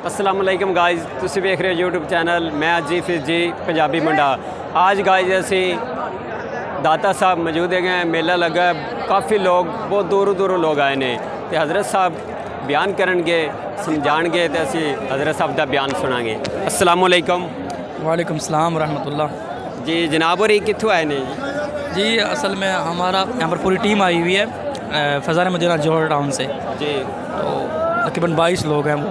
अस्सलाम वालेकुम गाइज़, तुसी वेख रहे हो यूट्यूब चैनल मैं अजीफ जी पंजाबी मुंडा। आज गाइज़ असी दाता साहब मौजूद है, मेला लगा है, काफ़ी लोग बहुत दूरों दूरों लोग आए ने तो हज़रत साहब बयान करनगे समझाएंगे तो असी हज़रत साहब का बयान सुनांगे। अस्सलाम वालेकुम। वालेकुम सलाम रहमतुल्लाह। जी जनाब और कितों आए ने जी? असल में हमारा यहाँ पर पूरी टीम आई हुई है फ़ज़ान मदीना जौहर टाउन से जी। तो तकरीबन 22 लोग हैं। वो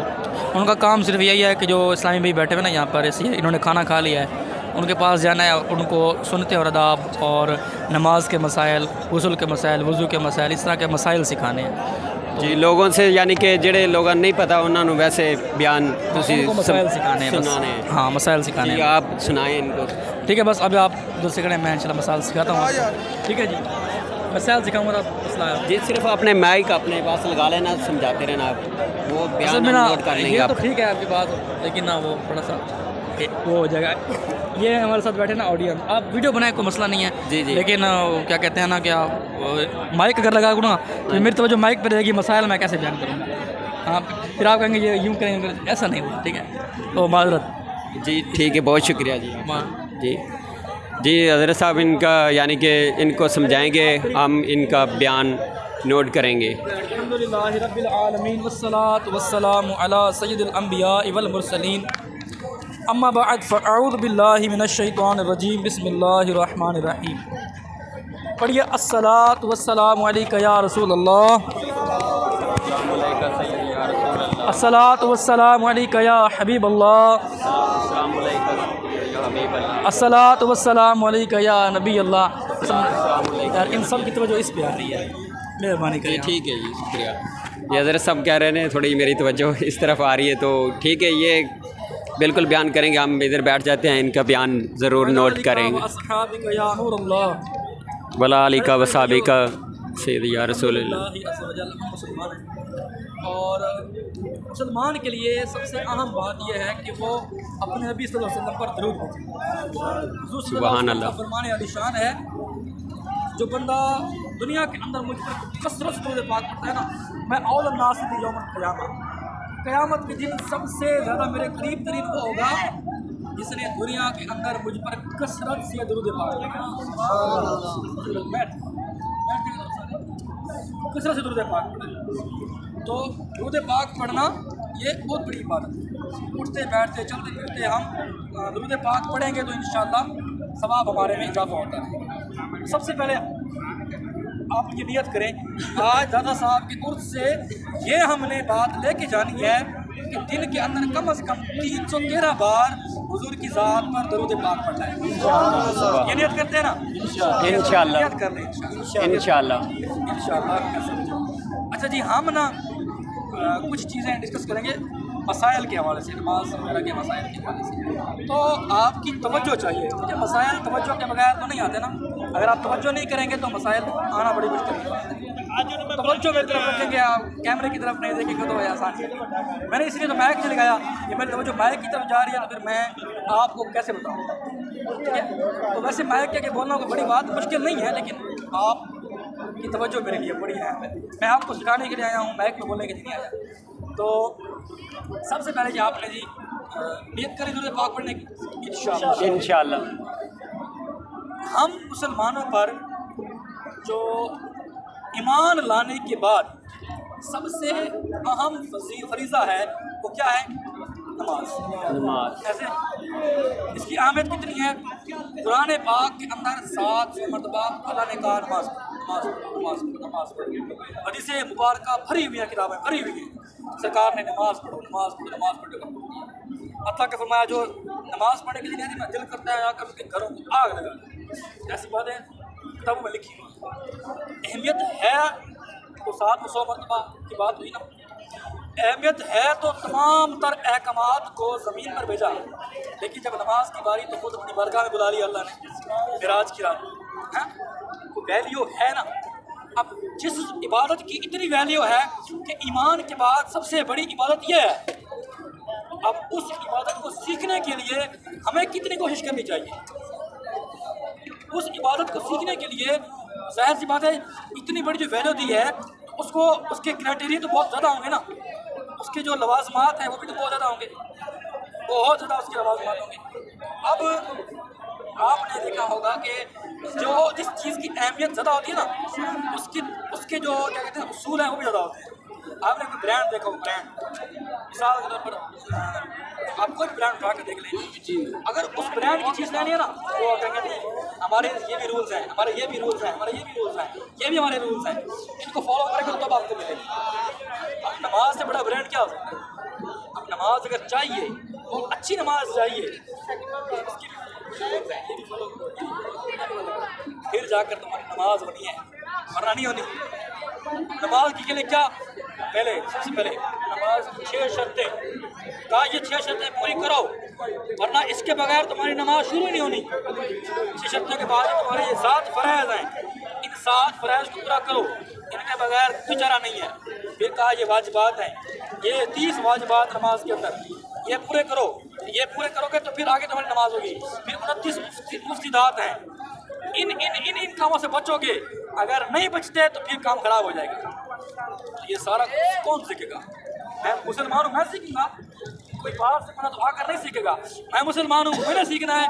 उनका काम सिर्फ यही है कि जो इस्लामी भाई बैठे हुए ना यहाँ पर, इसलिए इन्होंने खाना खा लिया है, उनके पास जाना है, उनको सुन्नत और आदाब और नमाज के मसाइल, गुस्ल के मसाइल, वज़ू के मसाइल, इस तरह के मसाइल सिखाने हैं। जी लोगों से, यानी कि जेड़े लोगों नहीं पता उन्होंने वैसे बयान मसाइल सिखाने हैं, सुनाने हैं। हाँ मसाइल सिखाने हैं। आप सुनाएं इनको। ठीक है, बस अभी आप जो सेकंड मैं इंशाल्लाह मसाइल सिखाता हूँ। ठीक है जी, मसाइल सिखाऊंगा मसला जी। सिर्फ अपने माइक अपने पास लगा लेना, समझाते रहना, आप वो बयान नोट कर लेंगे। ये तो ठीक है आपकी बात, लेकिन ना वो थोड़ा सा वो हो जाएगा। ये हमारे साथ बैठे ना ऑडियंस, आप वीडियो बनाए कोई मसला नहीं है। जी जी। लेकिन क्या कहते हैं ना, क्या माइक अगर लगा ना तो मेरी तो जो माइक पर रहेगी, मसाइल मैं कैसे बयान करूँगा? हाँ फिर आप कहेंगे ये यूँ करेंगे, ऐसा नहीं हुआ। ठीक है तो माजरत। जी ठीक है, बहुत शुक्रिया जी। जी जी हज़रत साहब इनका यानी कि इनको समझाएंगे, हम इनका बयान नोट करेंगे। अल्हम्दुलिल्लाहि रब्बिल आलमीन वस्सलातु वस्सलामु अला सय्यिदिल अंबिया वल मुरसलीन अम्मा बअद फ़अऊज़ु बिल्लाहि मिनश शैतानिर रजीम बिस्मिल्लाहिर रहमानिर रहीम। पढ़िए अस्सलातु वस्सलामु अलैका या रसूल अल्लाह, अस्सलातु वस्सलामु अलैका या हबीब अल्लाह, अस्सलातु वस्सलामु अलैका या नबी अल्लाह। यार इन सब की तवज्जो इस पे आ रही है, मेहरबानी करिए। ठीक है जी, शुक्रिया। ये हज़रत साहब कह रहे हैं थोड़ी मेरी तवज्जो इस तरफ आ रही है, तो ठीक है, ये बिल्कुल बयान करेंगे। हम इधर बैठ जाते हैं, इनका बयान ज़रूर नोट करेंगे। वला अलिका वसाबिका सैयदी या रसूल अल्लाह। और मुसलमान के लिए सबसे अहम बात यह है कि वो अपने नबी सल्लल्लाहु अलैहि वसल्लम पर दरूद भेजें। सुभान अल्लाह। फरमान आलिशान है, जो बंदा दुनिया के अंदर मुझ पर कसरत से दरूद पाक पढ़ता है ना, मैं औल नास भी यौम क़यामत के दिन सबसे ज़्यादा मेरे करीब तरीन वो होगा जिसने दुनिया के अंदर मुझ पर कसरत से दरूद पाक कसरत से दरूद पाक पढ़ा। तो दरूद पाक पढ़ना ये बहुत बड़ी इबादत है। उठते बैठते चलते फिरते हम दरूद पाक पढ़ेंगे तो इंशाअल्लाह सवाब हमारे में इजाफा होता है। सबसे पहले आप ये नियत करें, आज दादा साहब के उर्स से ये हमने बात लेके जानी है कि दिन के अंदर कम से कम 313 बार हुजूर की ज़ात पर दरूद पाक पढ़ना है। ये नियत करते हैं ना? इंशाअल्लाह नियत कर लें इंशाअल्लाह। अच्छा जी, हम ना कुछ चीज़ें डिस्कस करेंगे मसाइल के हवाले से, नमाज वगैरह के मसाइल के हवाले से। तो आपकी तवज्जो चाहिए, क्योंकि मसाइल तवज्जो के बगैर तो नहीं आते ना। अगर आप तवज्जो नहीं करेंगे तो मसाइल आना बड़ी मुश्किल है। तवज्जो मेरी तरफ रखेंगे, आप कैमरे की तरफ नहीं देखेंगे तो आसान है। मैंने इसलिए तो माइक से लगाया, ये मेरी तवज्जो माइक की तरफ जा रही है, तो फिर मैं आपको कैसे बताऊँ? ठीक है, तो वैसे माइक के बोलना कोई बड़ी बात मुश्किल नहीं है, लेकिन आप की तवज्जो मेरे लिए बड़ी अहम है। मैं आपको सिखाने के लिए आया हूँ, माइक में बोलने के लिए नहीं आया। तो सबसे पहले जी आपने जी नियत करें दरूद पाक पढ़ने की इंशाअल्लाह। हम मुसलमानों पर जो ईमान लाने के बाद सबसे अहम फरीज़ा है वो क्या है? नमाज। ऐसे इसकी अहमियत कितनी है? कुरान पाक के अंदर 700 मरतबा अल्लाह ने कहा नमाज पढ़ो। हदीस मुबारक भरी हुई है, किताबें भरी हुई हैं, सरकार ने नमाज पढ़ो। अल्लाह का फरमाया जो नमाज पढ़ने के लिए मैं दिल करता है आकर उसके घरों को आग लगा दे। ऐसी बातें किताबों में लिखी हुई। अहमियत है तो 700 मरतबा की बात हुई ना। अहमियत है तो तमाम तर अहकामात को ज़मीन पर भेजा, लेकिन जब नमाज की बारी तो खुद अपनी बरगाह में बुला लिया अल्लाह ने मिराज की रात है। तो वैल्यू है ना। अब जिस इबादत की इतनी वैल्यू है कि ईमान के बाद सबसे बड़ी इबादत यह है, अब उस इबादत को सीखने के लिए हमें कितनी कोशिश करनी चाहिए? उस इबादत को सीखने के लिए ज़ाहिर सी बात है, इतनी बड़ी जो वैल्यू दी है उसको, उसके क्राइटेरिया तो बहुत ज़्यादा होंगे ना। उसके जो लवाजमात हैं वो भी तो बहुत ज़्यादा होंगे, बहुत ज़्यादा उसके लवाजमात होंगे। अब आपने देखा होगा कि जो जिस चीज़ की अहमियत ज़्यादा होती है ना, उसके जो क्या कहते हैं उसूल हैं वो भी ज़्यादा होते हैं। आपने कोई ब्रांड देखा हो, ब्रांड मिसाल के तौर पर आप कोई ब्रांड उठा के देख लें, अगर उस ब्रांड की चीज़ लेनी है ना तो कहेंगे हमारे ये भी रूल्स हैं, हमारे ये भी रूल्स हैं, हमारे ये भी रूल्स हैं, ये भी हमारे रूल्स हैं, इनको फॉलो करेंगे तो तब आपको मिलेगी। अब नमाज से बड़ा ब्रांड क्या हो सकता है? अब नमाज अगर चाहिए तो अच्छी नमाज चाहिए, फिर जाकर तुम्हारी नमाज होनी है, वरना नहीं होनी। नमाज के लिए क्या, पहले सबसे पहले नमाज की 6 शर्तें, कहा ये 6 शर्तें पूरी करो, वरना इसके बगैर तुम्हारी नमाज शुरू ही नहीं होनी। 6 शर्तों के बाद तुम्हारे ये 7 फ़राइज़ हैं, इन 7 फ़राइज़ को पूरा करो, इनके बगैर कोई चारा नहीं है। फिर कहा ये वाजिबात हैं, ये 30 वाजिबात नमाज के अंदर, ये पूरे करो, ये पूरे करोगे तो फिर आगे तुम्हारी नमाज होगी। फिर 29 मुफ्तिदात हैं, इन कामों से बचोगे, अगर नहीं बचते तो फिर काम खराब हो जाएगा। ये सारा कौन सीखेगा? मैं मुसलमान हूँ, मैं सीखूंगा, कोई बाहर से बना तो आकर नहीं सीखेगा। मैं मुसलमान हूँ, मैंने सीखना है,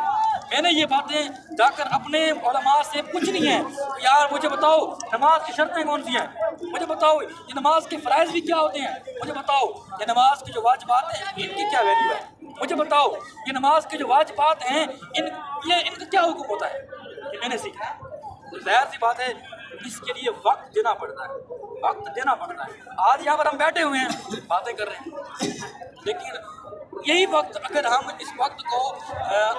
मैंने ये बातें जाकर अपने उलमा से पूछनी है। यार मुझे बताओ नमाज की शर्तें कौन सी हैं, मुझे बताओ ये नमाज के फ़राइज़ भी क्या होते हैं, मुझे बताओ ये नमाज की जो वाजिबात हैं इनकी क्या वैल्यू है, मुझे बताओ ये नमाज के जो वाजिबात हैं इनका क्या हुक्म होता है, ये मैंने सीखना है। तो ज़ाहिर सी बात है इसके लिए वक्त देना पड़ता है, वक्त देना पड़ता है। आज यहाँ पर हम बैठे हुए हैं, बातें कर रहे हैं, लेकिन यही वक्त अगर हम इस वक्त को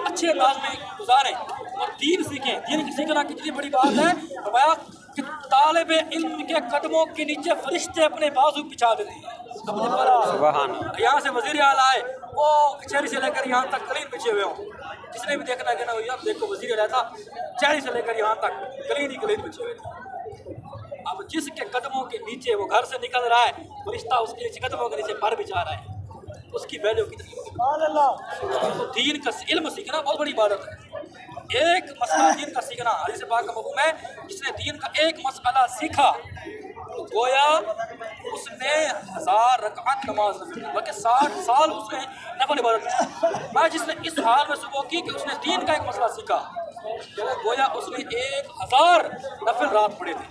अच्छे अंदाज में गुजारें और दीन सीखें, दीन सीखना कितनी बड़ी बात है। फरमाया कि तालिब इल्म के कदमों के नीचे फरिश्ते अपने बाजू बिछा देते हैं। यहाँ से वज़ीर आला आए, वो कचहरी से लेकर यहाँ तक कलीन बिछे हुए हों, जिसने भी देखना है ना यार देखो वज़ीर आला था, कचहरी से लेकर यहाँ तक कलीन ही कलीन बिछे हुए थे। अब जिसके कदमों के नीचे वो घर से निकल रहा है, फरिश्ता उसके नीचे कदमों के नीचे पर बिछा रहा है, उसकी वैल्यू कितनी होगी। तो दीन का इल्म सीखना बहुत बड़ी इबादत है। एक मसला दीन का सीखना, हदीस पाक का मफ़हूम है, जिसने दीन का एक मसला सीखा तो गोया उसने 1000 रकात नमाज बल्कि 60 साल उसने नफल इबादत की। मैं जिसने इस हाल में सुबह की कि उसने दीन का एक मसला सीखा तो गोया उसने 1000 नफल रात पढ़े थे।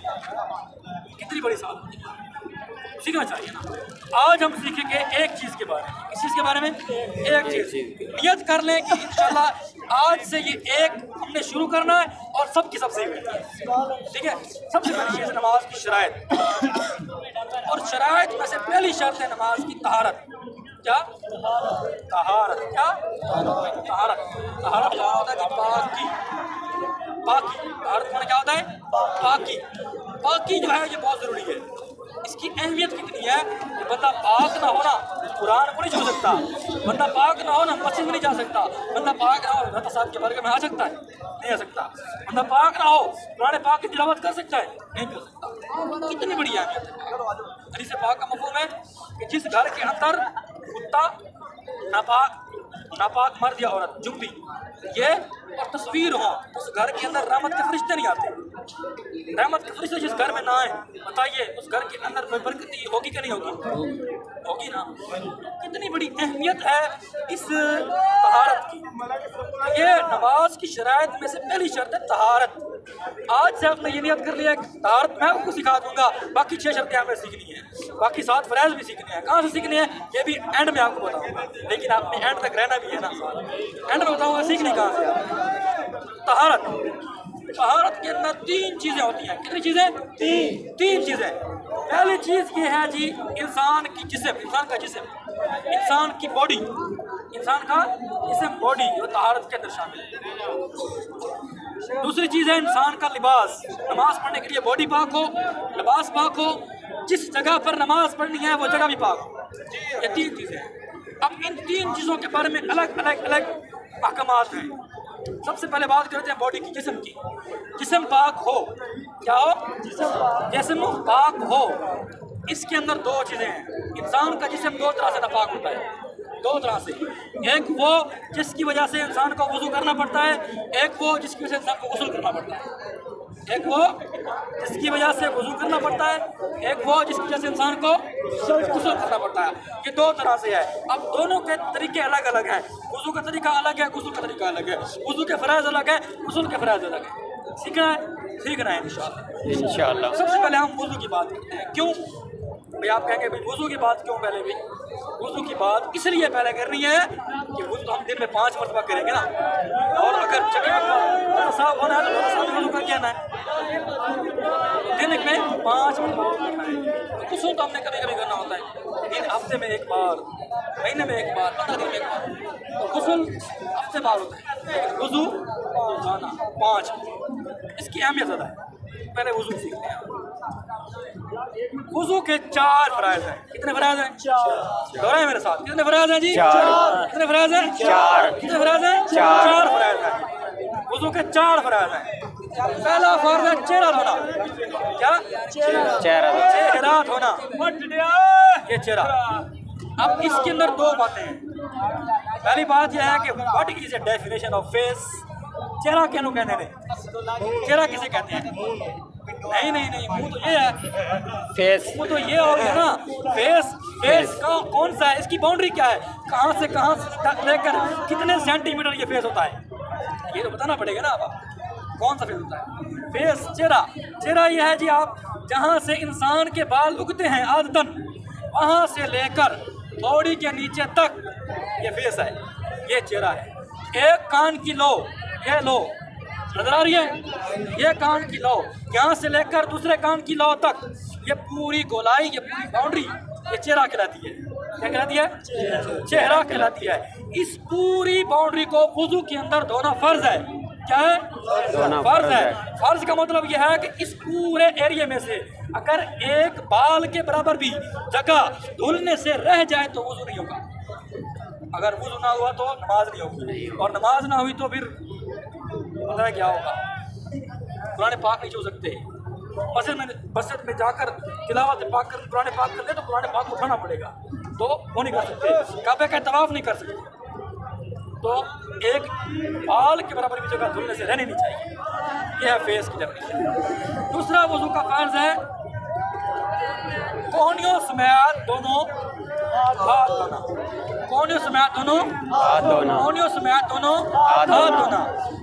कितनी बड़ी साल सीखना चाहिए ना। आज हम सीखेंगे एक चीज़ के बारे में, किस चीज़ के बारे में? एक चीज़। नियत कर लें कि इंशाल्लाह आज से ये एक हमने शुरू करना है और सबकी सब सीख लेनी है, ठीक है। सबसे पहली चीज़ नमाज की शराइत, और शराइत में से पहली शर्त है नमाज की तहारत। क्या? तहारत। क्या? तहारत। तहारत क्या होता है? पाकी। पाकी। तहारत माने क्या होता है? पाकी। पाकी जो है ये बहुत ज़रूरी है। इसकी अहमियत कितनी है कि बंदा पाक ना होना कुरान को नहीं छू सकता, बंदा पाक ना हो ना मस्जिद में नहीं जा सकता, बंदा पाक ना हो दाता साहब के बरगद में आ सकता है, नहीं आ सकता, बंदा पाक ना हो कुरान पाक की तिलावत कर सकता है, नहीं कर सकता। कितनी बड़ी अहमियत है। हदीस पाक का मफ़हूम है कि जिस घर के अंदर कुत्ता, नापाक मर्द या औरत, जुम्बी ये और तस्वीर हो, उस घर के अंदर रहमत के फरिश्ते नहीं आते। रहमत के फरिश्ते जिस घर में ना आए, बताइए उस घर के अंदर कोई बरकत होगी कि नहीं होगी? होगी ना। कितनी बड़ी अहमियत है इस तहारत की। ये नमाज की शराइत में से पहली शर्त है तहारत। आज से आपने ये नियत कर लिया कि तहारत मैं आपको सिखा दूंगा, बाकी 6 शर्तें हमें सीखनी है, बाकी 7 फ़राइज़ भी सीखने हैं। कहाँ से सीखने हैं ये भी एंड में आपको बताऊंगा, लेकिन आपने एंड तक रहना भी है ना, एंड में बताऊंगा सीखनी कहाँ से। तहारत, तहारत के अंदर 3 चीज़ें होती हैं। कितनी चीज़ें? 3 चीज़ें। पहली चीज़ ये है जी इंसान की जिस्म, इंसान का जिस्म, इंसान की बॉडी, इंसान का जिस्म बॉडी वो तहारत के अंदर शामिल है। दूसरी चीज़ है इंसान का लिबास, नमाज पढ़ने के लिए बॉडी पाक हो, लिबास पाक हो, जिस जगह पर नमाज पढ़नी है वो जगह भी पाक हो। ये 3 चीज़ें हैं। अब इन 3 चीज़ों के बारे में अलग अलग अलग अहकामात हैं। सबसे पहले बात करते हैं बॉडी की, जिस्म की। जिस्म पाक हो, क्या हो? जिस्म पाक हो। इसके अंदर 2 चीज़ें हैं। इंसान का जिस्म 2 तरह से नापाक होता है, 2 तरह से। एक वो जिसकी वजह से इंसान को वज़ू करना पड़ता है, एक वो जिसकी वजह से इंसान को गुस्ल करना पड़ता है। एक वो जिसकी वजह से वजू करना पड़ता है, एक वो जिसकी वजह से इंसान को गुस्ल करना पड़ता है। ये दो तरह से है। अब दोनों के तरीके अलग अलग हैं। वजू का तरीका अलग है, गुस्ल का तरीका अलग है। वजू के फ़राइज़ अलग है, गुस्ल के फ़राइज़ अलग है। सीखना है इंशाअल्लाह। सबसे पहले हम वजू की बात करते हैं। क्यों भाई आप कहेंगे भाई वजू की बात क्यों? पहले भी वजू की बात इसलिए पहले करनी है कि वजू तो हम दिन में 5 मरतबा करेंगे ना, और अगर जगह साफ होना है तो साफ वजू करके आना है। दिन में 5 मरतबा गुस्ल तो हमने कभी कभी करना होता है, लेकिन हफ्ते में एक बार, महीने में एक बार, 15 दिन में एक बार। तो गुस्ल हफ्ते बाद होता है, लेकिन वजू रोजाना 5। इसकी अहमियत ज़्यादा है। पहले वजू सीखते हैं। वजू के 4 फ़राइज़ हैं। कितने फ़राइज़ हैं? 4। दोहराएं मेरे साथ। कितने फ़राइज़ हैं जी? 4। कितने फ़राइज़ हैं? 4। कितने फ़राइज़ हैं? 4 फ़राइज़ हैं। वजू के 4 फ़राइज़ हैं। पहला फ़र्ज़ है चेहरा धोना। क्या? चेहरा धोना। ये चेहरा। अब इसके अंदर 2 बातें हैं। पहली बात यह है कि what is the definition of face? चेहरा कहने ने चेहरा किसे कहते हैं? नहीं, मुंह तो ये है, फेस। मुंह तो ये हो गया ना। फेस का कौन सा है? इसकी बाउंड्री क्या है? कहाँ से कहाँ तक लेकर कितने सेंटीमीटर ये फेस होता है? ये तो बताना पड़ेगा ना। अब कौन सा फेस होता है? फेस, चेहरा ये है जी आप जहाँ से इंसान के बाल उगते हैं आदतन, वहाँ से लेकर बॉडी के नीचे तक ये फेस है, ये चेहरा है। एक कान की लो, ये लो नजर आ रही है? ये कान की लो, यहाँ से लेकर दूसरे कान की लो तक, ये पूरी गोलाई, ये पूरी बाउंड्री, ये चेहरा कहलाती है। क्या कहलाती है? चेहरा कहलाती है। इस पूरी बाउंड्री को वजू के अंदर धोना फर्ज है। क्या है? फर्ज है। फर्ज का मतलब यह है कि इस पूरे एरिया में से अगर एक बाल के बराबर भी जगह धुलने से रह जाए तो वजू नहीं होगा। अगर वजू ना हुआ तो नमाज नहीं होगी, और नमाज ना हुई तो फिर पता है क्या होगा? कुरान पाक नहीं छू सकते। मस्जिद में जाकर तिलावत पाक कर कुरान पाक कर ले तो कुरान पाक उठाना पड़ेगा, तो वो नहीं कर सकते। काबे का तवाफ नहीं कर सकते। तो एक बाल के बराबर भी जगह धुलने से रहनी नहीं चाहिए। यह है फेस की डेफिनेशन। दूसरा वजू का फर्ज है कोहनियों समेत दोनों हाथ धोना। कोहनियों समेत दोनों हाथ धोना। कोहनियों समेत दोनों हाथ धोना।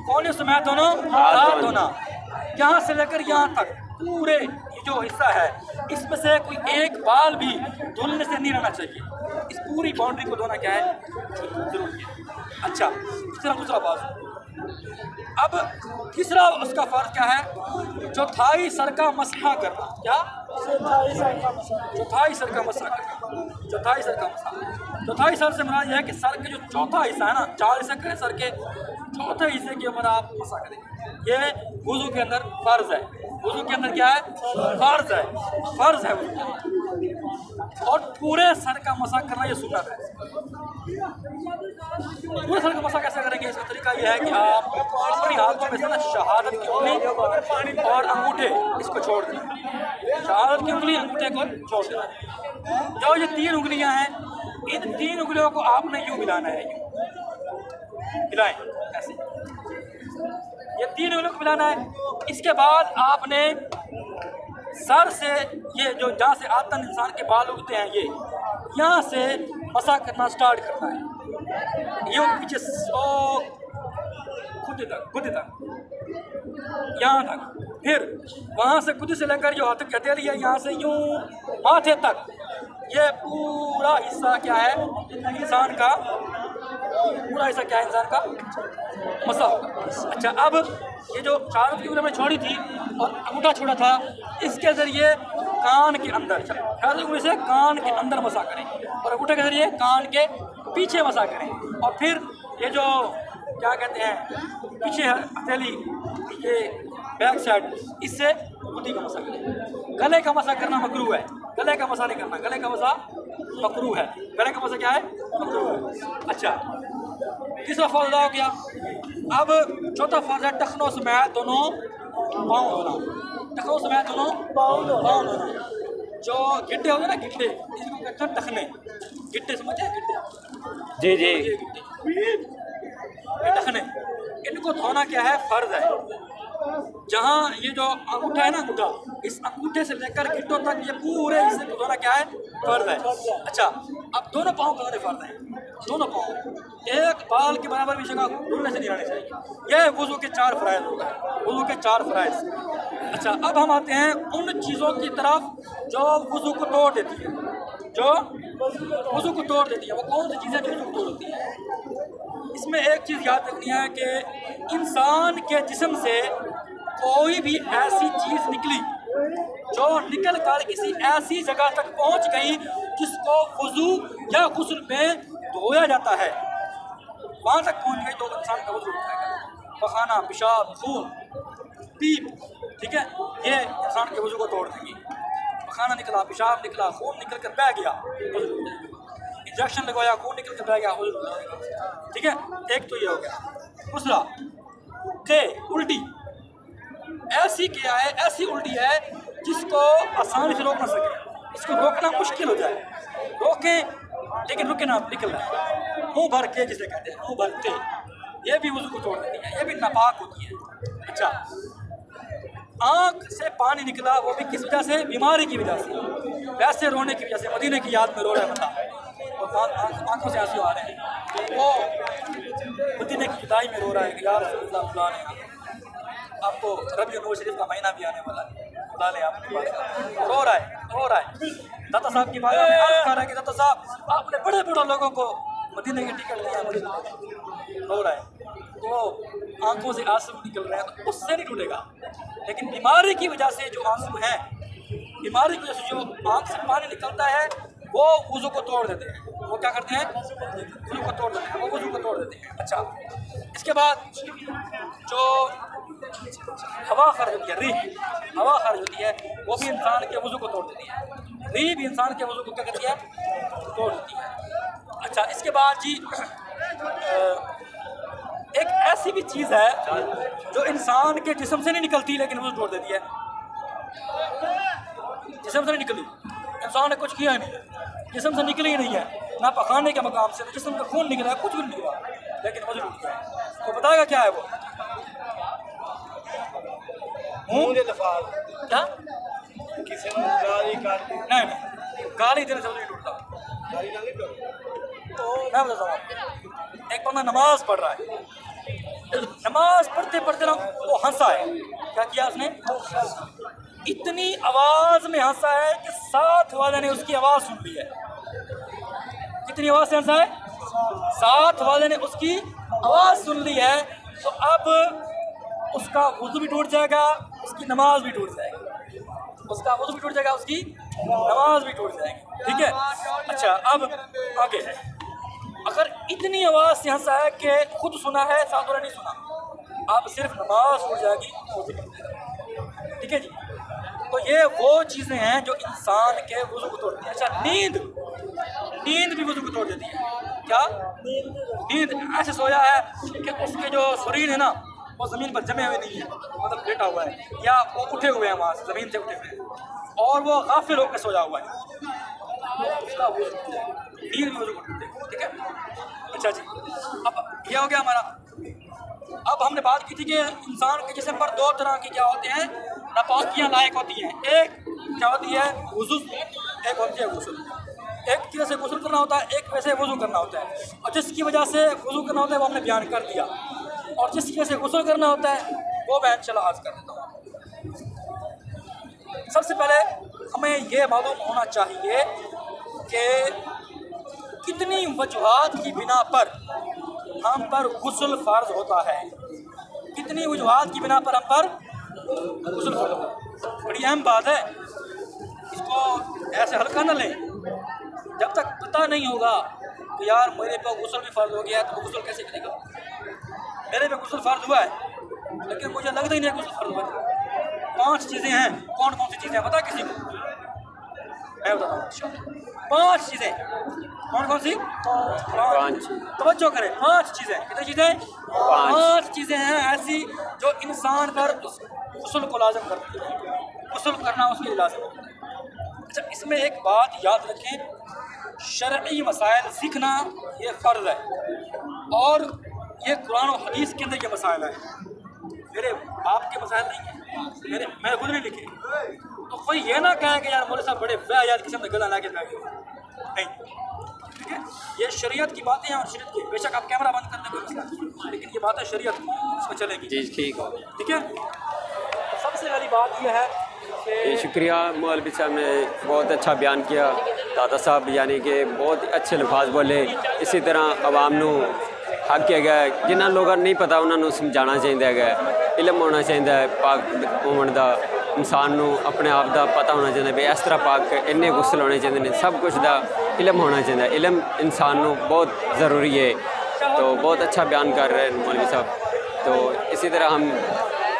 कोहनियों समेत दोनों हाथ धोना। यहाँ से लेकर यहाँ तक पूरे जो हिस्सा है, इसमें से कोई एक बाल भी धुलने से नहीं रहना चाहिए। इस पूरी बाउंड्री को धोना क्या है? जरूरी है। अच्छा, दूसरा बात। अब तीसरा उसका फर्ज क्या है? चौथाई सर का मसहा करना। क्या? चौथाई सर का मसहा करना। चौथाई सर से मुराद यह है कि सर के जो चौथा हिस्सा है ना, 4 हिस्से करें, सर के चौथे हिस्से के ऊपर आप मसहा करें। ये वुज़ू के अंदर फर्ज है। वुज़ू के अंदर क्या है? फर्ज है वुज़ू के अंदर। और पूरे सर का मसहा करना ये सुन्नत है। पूरे सर का मसहा कैसे करेंगे? इसका तरीका यह है कि आप अपने हाथों में से ना शहादत की उंगली और अंगूठे इसको छोड़ दें। शहादत की उंगली, अंगूठे को छोड़ देना। जो ये 3 उंगलियां हैं, इन 3 उंगलियों को आपने यूं मिलाना है। मिलाएं ऐसे, ये 3 उंगलियों को मिलाना है। इसके बाद आपने सर से ये जो जहाँ से आतन इंसान के बाल उगते हैं, ये यहाँ से मसा करना स्टार्ट करना है। यूँ पीछे खुद तक यहाँ तक, फिर वहाँ से खुद से लेकर जो हाथ हथेली है यहाँ से यूँ माथे तक, ये पूरा हिस्सा क्या है इंसान का? पूरा हिस्सा क्या है इंसान का? मसा होगा। अच्छा, अब ये जो चारों की उंगली छोड़ी थी और अंगूठा छोड़ा था, इसके ज़रिए कान के अंदर, चारों उंगली से कान के अंदर मसा करें, और अंगूठे के ज़रिए कान के पीछे मसा करें। और फिर ये जो क्या कहते हैं पीछे हथेली, ये बैक साइड, इससे बुद्धि का मसा करें। गले का मसा करना मकरूह है। गले का मसा नहीं करना। गले का मसा मकरूह है। गले का मसा क्या है? मकरूह है। अच्छा, तीसरा फर्ज हो गया। अब चौथा फर्ज है टखनों समेत दोनों पाँव धोना। टखनों समेत दोनों पाँव धोना। जो गिट्टे होते हैं ना, गिट्टे, इसको कहते हैं टखने। गिट्टे समझते हैं? गिट्टे, जी, टखने, इनको धोना क्या है? फर्ज है। जहाँ ये जो अंगूठा है ना, अंगूठा, इस अंगूठे से लेकर गिट्टों तक ये पूरे हिस्से को धोना क्या है, फर्ज है। अच्छा, अब दोनों पाँव को धोने फर्ज है, दोनों पाँव। एक बाल के बराबर भी जगह धुलने से नहीं रहनी चाहिए। ये वुज़ू के 4 फ़राइज़ हो गए, वुज़ू के 4 फ़राइज़। अच्छा, अब हम आते हैं उन चीज़ों की तरफ जो वुज़ू को तोड़ देती है, जो वुज़ू को तोड़ देती है। वो कौन सी चीज़ें जो वुज़ू को तोड़ देती है? इसमें एक चीज़ याद रखनी है कि इंसान के जिस्म से कोई भी ऐसी चीज़ निकली जो निकल कर किसी ऐसी जगह तक पहुंच गई जिसको वुज़ू या गुस्ल में धोया जाता है, वहाँ तक पहुंच गई तो इंसान का वुज़ू उठ जाएगा। पखाना, पेशाब, खून, पीप, ठीक है, ये इंसान के वुज़ू को तोड़ देंगी। पखाना निकला, पेशाब निकला, खून निकल कर बह गया, इंजेक्शन लगवाया, खून निकल कर बह गया, वुज़ू उठ जाएगा। ठीक है, एक तो ये हो गया। दूसरा, उल्टी, ऐसी क्या है, ऐसी उल्टी है जिसको आसानी से रोक ना सके, इसको रोकना मुश्किल हो जाए, रोकें लेकिन रुके ना, निकल रहा है। मुँह भर के जिसे कहते हैं, मुँह भर के, ये भी वुज़ू को तोड़ देती है, ये भी नापाक होती है। अच्छा, आँख से पानी निकला, वो भी किस वजह से, बीमारी की वजह से, वैसे रोने की वजह से, मदीने की याद में रो रहा है बंदा और आँखों से आंसू आ रहे हैं, वो मदीने की जुदाई में रो रहा है कि यार रसूलुल्लाह ने आपको रबी नूर शरीफ का महीना भी आने वाला है, खुदा ले आपके पास, रो रहा है। दाता साहब की बात में अर्ज़ कर रहा है कि दाता साहब आपने बड़े बड़े लोगों को मदीने की टिकट दिया, रो रहा है, तो आंखों से आंसू निकल रहे हैं, तो उससे नहीं टूटेगा। लेकिन बीमारी की वजह से जो आंसू हैं, बीमारी की वजह से जो आंख से पानी निकलता है, वो वुज़ू को तोड़ देते हैं। वो क्या करते हैं, वुज़ू को तोड़ देते हैं, वो वुज़ू को तोड़ देते हैं। अच्छा, इसके बाद जो हवा खर्च होती है, रीह, हवा खर्च होती है, वो भी इंसान के वुज़ू को तोड़ देती है। रीह भी इंसान के वुज़ू को क्या करती है, तोड़ देती है। अच्छा, इसके बाद जी एक ऐसी भी चीज़ है जो इंसान के जिस्म से नहीं निकलती लेकिन वुज़ू तोड़ देती है। जिस्म से नहीं निकली, इंसान ने कुछ किया नहीं, जिस्म से निकली ही नहीं है, ना पखाने के मकाम से जिस्म का खून निकला है, कुछ भी नहीं निकला, लेकिन वुज़ू टूट गया है। तो बताएगा क्या है वो, क्या किसी ने गाली काट दी, नहीं, गाली देने से वुज़ू नहीं टूटता। गाली ना नहीं करो। मैं बताता हूँ आपको, एक बंदा नमाज पढ़ रहा है, नमाज पढ़ते पढ़ते ना वो हंसा है, क्या किया उसने, इतनी आवाज़ में हंसा है कि साथ वाले ने उसकी आवाज़ सुन ली है। कितनी आवाज़ से हंसा है, साथ वाले ने उसकी आवाज़ सुन ली है, तो अब उसका वुज़ू भी टूट जाएगा, उसकी नमाज भी टूट जाएगी, उसका वुज़ू भी टूट जाएगा, उसकी नमाज भी टूट जाएगी। ठीक है, अच्छा, अब आगे है, अगर इतनी आवाज़ से हंसा है कि खुद सुना है, साथ वाला नहीं सुना, आप सिर्फ नमाज टूट जाएगी, वुज़ू टूट जाएगा। ठीक है जी, तो ये वो चीज़ें हैं जो इंसान के वुज़ू को तोड़ती हैं। अच्छा, नींद भी वुज़ू को तोड़ देती है। क्या, नींद ऐसे सोया है कि उसके जो शरीर है ना, वो ज़मीन पर जमे हुए नहीं है, मतलब लेटा हुआ है, या वो उठे हुए हैं वहाँ से, ज़मीन से उठे हुए हैं, और वो गाफिल होकर सोया हुआ है, उसका वुज़ू टूट जाएगा, नींद भी वुज़ू को टूट जाएगी। ठीक है, अच्छा जी, अब यह हो गया हमारा। अब हमने बात की थी कि इंसान के जिस्म पर 2 तरह की क्या होते हैं, नापाकियाँ लायक होती हैं। एक क्या होती है, वुज़ू, एक होती है गुस्ल। एक तरह से गुस्ल करना होता है, एक वजह से वुज़ू करना होता है, और जिसकी वजह से वुज़ू करना होता है वो हमने बयान कर दिया, और जिसकी वजह से गुस्ल करना होता है वो बयान चला आज कर देता हूँ। सबसे पहले हमें ये मालूम होना चाहिए कि कितनी वजूहात की बिना पर हम पर गुस्ल फ़र्ज होता है, कितनी वजूहात की बिना पर हम पर गुस्ल फ़र्ज होता है। बड़ी अहम बात है, इसको ऐसे हल्का न लें। जब तक पता नहीं होगा कि यार मेरे पे गुस्ल भी फ़र्ज हो गया है, तो गुस्ल कैसे करेगा। मेरे पे गुस्ल फ़र्ज हुआ है लेकिन मुझे लगता ही नहीं गुस्ल फ़र्ज हुआ है। 5 चीज़ें हैं, कौन कौन सी चीज़ें हैं पता किसी को, मैं बताता हूँ। 5 चीज़ें, कौन कौन सी, 5, तवज्जो करें, 5 चीज़ें, कितनी चीज़ें, 5 चीज़ें हैं ऐसी जो इंसान पर गुस्ल को लाज़िम करती है, गुस्ल करना उसके लिए लाज़िम होता है। अच्छा, इसमें एक बात याद रखें, शरई मसाइल सीखना ये फ़र्ज़ है, और ये कुरान और हदीस के अंदर ये मसाइल है। मेरे बाप के मसाइल नहीं है, मैंने खुद नहीं लिखे। तो कोई ये ना कहे कि यार मौलवी साहब बड़े बेहयात किस्म में गला ला के बैठे हो, नहीं। ठीक है, ये शरीयत की बातें हैं और शरीयत की, बेशक आप कैमरा बंद कर दें कोई मसला नहीं, लेकिन ये बात है शरीयत की, इसमें चलेगी। जी ठीक हो। ठीक है, तो सबसे पहली बात यह है ये कि शुक्रिया मौलवी साहब ने बहुत अच्छा बयान किया। दादा साहब यानी कि बहुत अच्छे लफाज बोले। इसी तरह आवाम नू हक है जिन्होंने लोगों नहीं पता उन्होंने समझाना चाहिए है, इलम होना चाहिए पाक होने का, इंसान नू अपने आप का पता होना चाहिए भी इस तरह पाक इन्ने गुस्ल होने चाहिए, सब कुछ का इलम होना चाहिए। इलम इंसान नू बहुत ज़रूरी है। तो बहुत अच्छा बयान कर रहे हैं मौलवी साहब। तो इसी तरह हम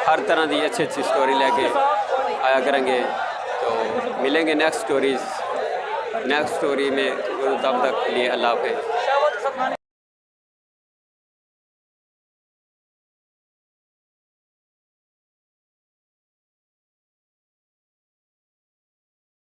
हर तरह की अच्छी अच्छी स्टोरी लेके आया करेंगे। तो मिलेंगे नेक्स्ट स्टोरी में। तब तक के लिए अल्लाह हाफ़िज़।